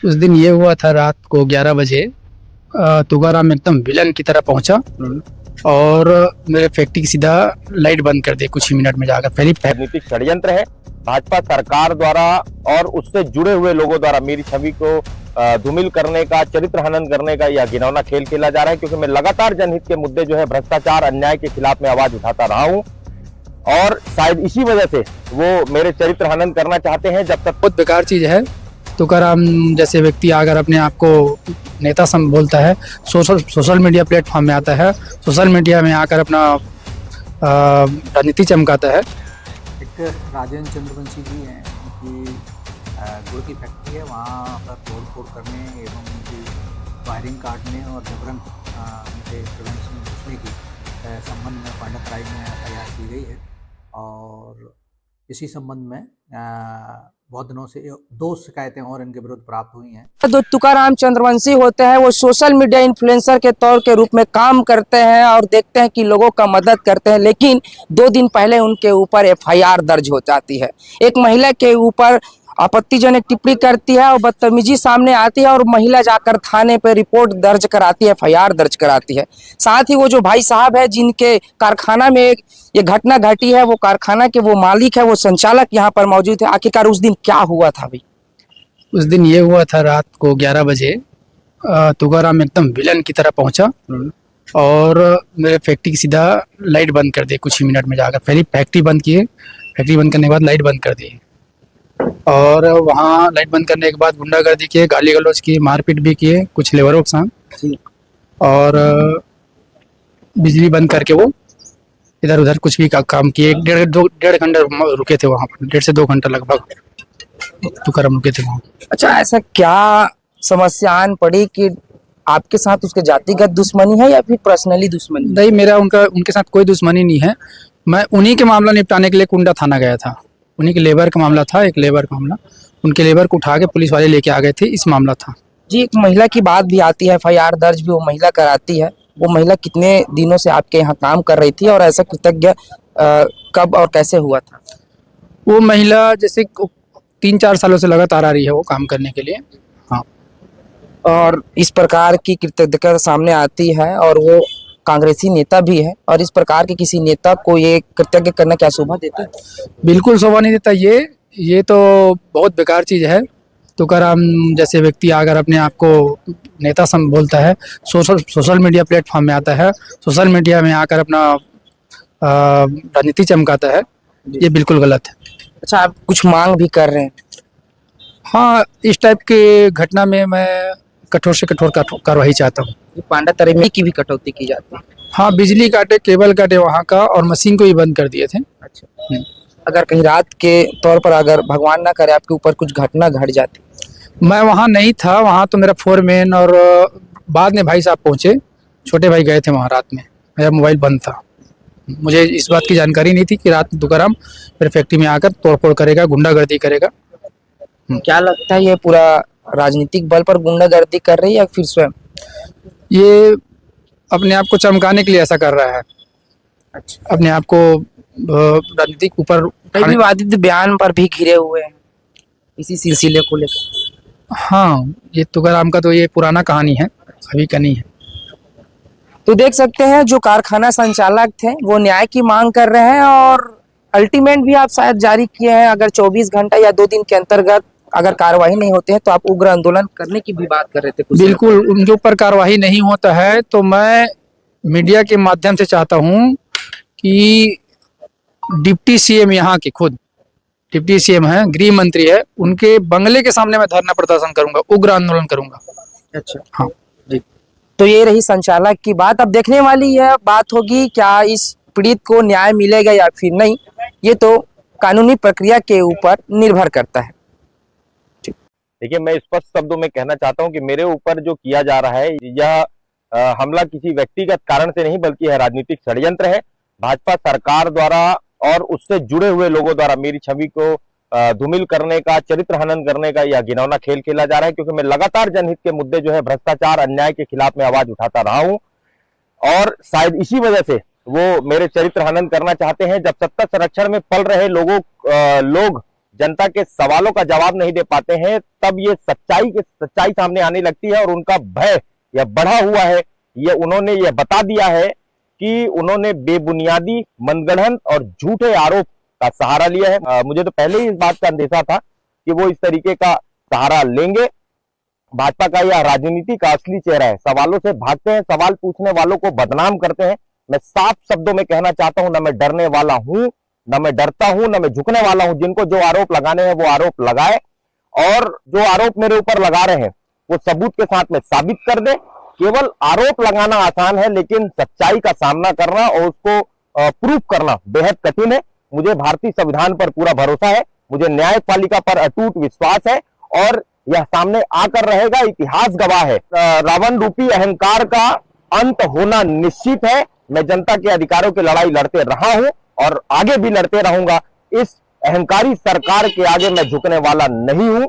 उस दिन ये हुआ था रात को 11 बजे। तुकाराम एकदम विलन की तरह पहुंचा और मेरे फैक्ट्री की सीधा लाइट बंद कर दी कुछ ही मिनट में जाकर। पहली राजनीतिक षड्यंत्र है भाजपा सरकार द्वारा और उससे जुड़े हुए लोगों द्वारा मेरी छवि को धूमिल करने का, चरित्र हनन करने का यह घिनौना खेल खेला जा रहा है। क्योंकि मैं लगातार जनहित के मुद्दे जो है भ्रष्टाचार, अन्याय के खिलाफ में आवाज उठाता रहा हूं और शायद इसी वजह से वो मेरे चरित्र हनन करना चाहते हैं। जब तक बहुत बेकार चीज़ है। तुकाराम जैसे व्यक्ति अगर अपने आप को नेता सम बोलता है, सोशल मीडिया प्लेटफॉर्म में आता है, सोशल मीडिया में आकर अपना राजनीति चमकाता है। एक राजेंद्र चंद्रवंशी जी हैं, उनकी गुड़ की फैक्ट्री है, वहाँ पर तोड़ फोड़ करने एवं उनकी वायरिंग काटने और जबरन उनके प्रिवेंशन घुसने की संबंध में पांडत राय में एफआईआर की गई है। और इसी संबंध में बहुत दिनों से 2 शिकायतें और इनके विरुद्ध प्राप्त हुई हैं। जो तुकाराम चंद्रवंशी होते हैं वो सोशल मीडिया इन्फ्लुएंसर के तौर के रूप में काम करते हैं और देखते हैं कि लोगों का मदद करते हैं, लेकिन 2 दिन पहले उनके ऊपर एफआईआर दर्ज हो जाती है। एक महिला के ऊपर आपत्तिजनक टिप्पणी करती है और बदतमीजी सामने आती है और महिला जाकर थाने पर रिपोर्ट दर्ज कराती है, एफआईआर दर्ज कराती है। साथ ही वो जो भाई साहब है जिनके कारखाना में ये घटना घटी है, वो कारखाना के वो मालिक है, वो संचालक यहाँ पर मौजूद है। आखिरकार उस दिन क्या हुआ था भाई? उस दिन ये हुआ था रात को 11 बजे। तुकाराम एकदम विलन की तरह पहुंचा और मेरे फैक्ट्री की सीधा लाइट बंद कर दी कुछ ही मिनट में जाकर। पहले फैक्ट्री बंद किए, फैक्ट्री बंद करने के बाद लाइट बंद कर दी और वहाँ लाइट बंद करने के बाद गुंडागर्दी किए, गाली गलौज किए, मारपीट भी किए कुछ लेबरों के साथ और बिजली बंद करके वो इधर उधर कुछ भी काम किए। 1.5 घंटा रुके थे वहाँ पर, 1.5 से 2 घंटा लगभग तुकाराम रुके थे वहाँ। अच्छा, ऐसा क्या समस्या आन पड़ी कि आपके साथ उसके जातिगत दुश्मनी है या फिर पर्सनली दुश्मनी? नहीं, मेरा उनके साथ कोई दुश्मनी नहीं है। मैं उन्हीं के मामला निपटाने के लिए कुंडा थाना गया था। उन्हीं के लेबर का मामला था, एक लेबर का मामला। उनके लेबर को उठा के पुलिस वाले लेके आ गए थे, इस मामला था जी। एक महिला की बात भी आती है, एफआईआर दर्ज भी वो महिला कराती है। वो महिला कितने दिनों से आपके यहाँ काम कर रही थी और ऐसा कृतज्ञ कब और कैसे हुआ था? वो महिला जैसे 3-4 सालों से लगातार आ रही है वो काम करने के लिए। हाँ, और इस प्रकार की कृतज्ञता सामने आती है और वो कांग्रेसी नेता भी है और इस प्रकार के किसी नेता को ये कृतज्ञ करना क्या शोभा देता है? बिल्कुल शोभा नहीं देता। ये तो बहुत बेकार चीज़ है। तुकाराम जैसे व्यक्ति अगर अपने आप को नेता सम बोलता है, सोशल मीडिया प्लेटफॉर्म में आता है, सोशल मीडिया में आकर अपना राजनीति चमकाता है, ये बिल्कुल गलत है। अच्छा, आप कुछ मांग भी कर रहे हैं? हाँ, इस टाइप की घटना में मैं कठोर से कठोर कार्रवाई चाहता हूँ। पांडा में की भी कटौती की जाती है? हाँ, बिजली काटे, केबल काटे वहाँ का और मशीन को ही बंद कर दिए थे। अच्छा, अगर कहीं रात के तौर पर अगर भगवान ना करे आपके ऊपर कुछ घटना घट जाती? मैं वहाँ नहीं था, वहाँ तो मेरा फोरमैन और बाद में भाई साहब पहुँचे, छोटे भाई गए थे वहाँ रात में। मेरा मोबाइल बंद था, मुझे इस बात की जानकारी नहीं थी कि रात में तुकाराम मेरे फैक्ट्री में आकर तोड़फोड़ करेगा, गुंडागर्दी करेगा। क्या लगता है ये पूरा राजनीतिक बल पर गुंडागर्दी कर रही है या फिर स्वयं? ये अपने आप को चमकाने के लिए ऐसा कर रहा है। अच्छा, अपने आप को राजनीतिक ऊपर कई विवादित बयान पर भी घिरे हुए हैं इसी सिलसिले को लेकर। हाँ, ये तुकाराम का तो ये पुराना कहानी है, अभी का नहीं है। तो देख सकते हैं जो कारखाना संचालक थे वो न्याय की मांग कर रहे हैं और अल्टीमेट भी आप शायद जारी किए हैं। अगर 24 घंटा या 2 दिन के अंतर्गत अगर कार्रवाई नहीं होते हैं तो आप उग्र आंदोलन करने की भी बात कर रहे थे कुछ। बिल्कुल, उनके ऊपर कार्रवाई नहीं होता है तो मैं मीडिया के माध्यम से चाहता हूँ कि डिप्टी सीएम, यहाँ के खुद डिप्टी सीएम है, गृह मंत्री है, उनके बंगले के सामने मैं धरना प्रदर्शन करूंगा, उग्र आंदोलन करूंगा। अच्छा, हाँ जी। तो ये रही संचालक की बात। अब देखने वाली यह बात होगी क्या इस पीड़ित को न्याय मिलेगा या फिर नहीं, ये तो कानूनी प्रक्रिया के ऊपर निर्भर करता है। देखिए, मैं स्पष्ट शब्दों में कहना चाहता हूं कि मेरे ऊपर जो किया जा रहा है यह हमला किसी व्यक्तिगत कारण से नहीं बल्कि यह राजनीतिक षड्यंत्र है। भाजपा सरकार द्वारा और उससे जुड़े हुए लोगों द्वारा मेरी छवि को धूमिल करने का, चरित्र हनन करने का यह घिनौना खेल खेला जा रहा है। क्योंकि मैं लगातार जनहित के मुद्दे जो है भ्रष्टाचार, अन्याय के खिलाफ में आवाज उठाता रहा हूं और शायद इसी वजह से वो मेरे चरित्र हनन करना चाहते हैं। जब सत्ता संरक्षण में पल रहे लोग जनता के सवालों का जवाब नहीं दे पाते हैं, तब ये सच्चाई सामने आने लगती है और उनका भय यह बढ़ा हुआ है। ये उन्होंने ये बता दिया है कि उन्होंने बेबुनियादी, मनगढ़ंत और झूठे आरोप का सहारा लिया है। मुझे तो पहले ही इस बात का अंदेशा था कि वो इस तरीके का सहारा लेंगे। भाजपा का यह राजनीति का असली चेहरा है। सवालों से भागते हैं, सवाल पूछने वालों को बदनाम करते हैं। मैं साफ शब्दों में कहना चाहता हूं, न मैं डरने वाला हूं, न मैं डरता हूं, न मैं झुकने वाला हूं। जिनको जो आरोप लगाने हैं वो आरोप लगाए, और जो आरोप मेरे ऊपर लगा रहे हैं वो सबूत के साथ में साबित कर दे। केवल आरोप लगाना आसान है, लेकिन सच्चाई का सामना करना और उसको प्रूफ करना बेहद कठिन है। मुझे भारतीय संविधान पर पूरा भरोसा है, मुझे न्यायपालिका पर अटूट विश्वास है, और यह सामने आकर रहेगा। इतिहास गवाह है, रावण रूपी अहंकार का अंत होना निश्चित है। मैं जनता के अधिकारों की लड़ाई लड़ते रहा हूं और आगे भी लड़ते रहूंगा। इस अहंकारी सरकार के आगे मैं झुकने वाला नहीं हूं।